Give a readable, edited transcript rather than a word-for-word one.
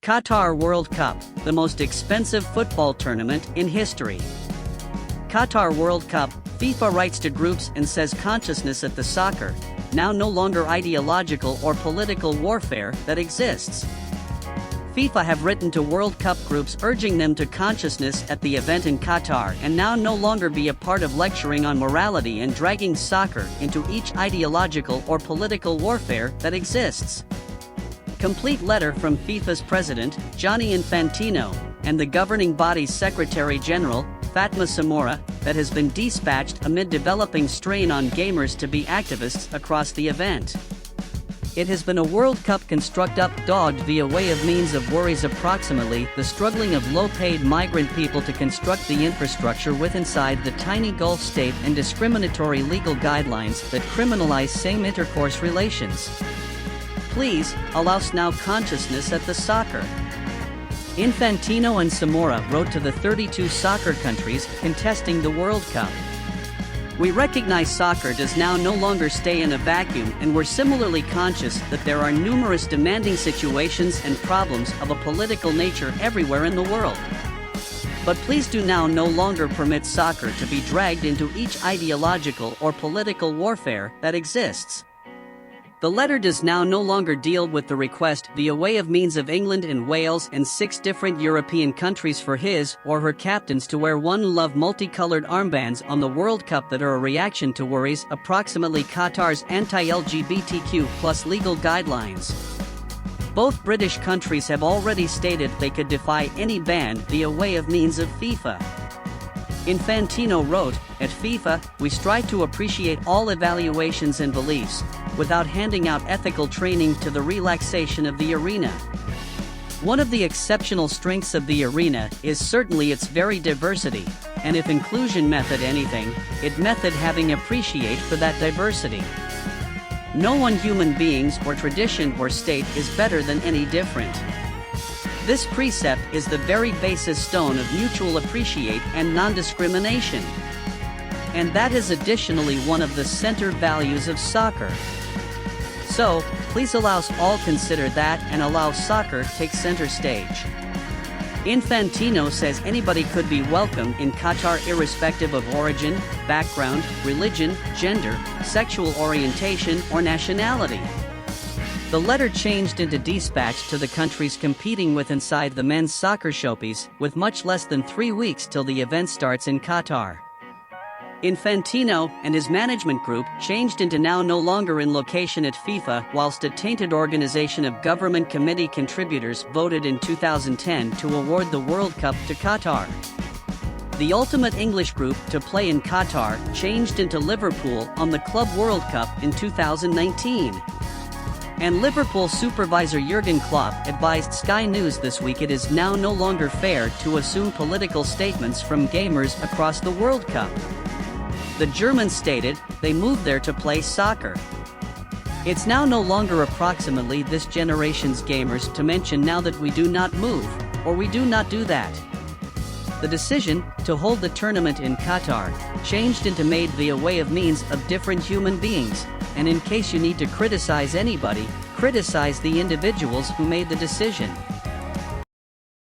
Qatar World Cup, the most expensive football tournament in history. Qatar World Cup, FIFA writes to groups and says consciousness at the soccer, now no longer ideological or political warfare that exists. FIFA have written to World Cup groups urging them to consciousness at the event in Qatar and now no longer be a part of lecturing on morality and dragging soccer into each ideological or political warfare that exists. Complete letter from FIFA's president, Gianni Infantino, and the governing body's Secretary General, Fatma Samora, that has been dispatched amid developing strain on gamers to be activists across the event. It has been a World Cup construct up-dogged via way of means of worries approximately the struggling of low-paid migrant people to construct the infrastructure with inside the tiny Gulf state and discriminatory legal guidelines that criminalize same intercourse relations. Please, allow us now consciousness at the soccer. Infantino and Samora wrote to the 32 soccer countries contesting the World Cup. We recognize soccer does now no longer stay in a vacuum, and we're similarly conscious that there are numerous demanding situations and problems of a political nature everywhere in the world. But please do now no longer permit soccer to be dragged into each ideological or political warfare that exists. The letter does now no longer deal with the request via way of means of England and Wales and 6 different European countries for his or her captains to wear One Love multicolored armbands on the World Cup that are a reaction to worries approximately Qatar's anti-LGBTQ+ legal guidelines. Both British countries have already stated they could defy any ban via way of means of FIFA. Infantino wrote, "At FIFA, we strive to appreciate all evaluations and beliefs, without handing out ethical training to the relaxation of the arena. One of the exceptional strengths of the arena is certainly its very diversity, and if inclusion method anything, it method having appreciate for that diversity. No one human beings or tradition or state is better than any different. This precept is the very basis stone of mutual appreciate and non-discrimination. And that is additionally one of the center values of soccer. So, please allow us all consider that and allow soccer take center stage." Infantino says anybody could be welcome in Qatar irrespective of origin, background, religion, gender, sexual orientation, or nationality. The letter changed into dispatch to the countries competing with inside the men's soccer showpiece, with much less than 3 weeks till the event starts in Qatar. Infantino and his management group changed into now no longer in location at FIFA, whilst a tainted organization of government committee contributors voted in 2010 to award the World Cup to Qatar. The ultimate English group to play in Qatar changed into Liverpool on the Club World Cup in 2019. And Liverpool supervisor Jurgen Klopp advised Sky News this week it is now no longer fair to assume political statements from gamers across the World Cup. The Germans stated they moved there to play soccer. It's now no longer approximately this generation's gamers to mention now that we do not move, or we do not do that. The decision to hold the tournament in Qatar changed into made via way of means of different human beings, and in case you need to criticize anybody, criticize the individuals who made the decision.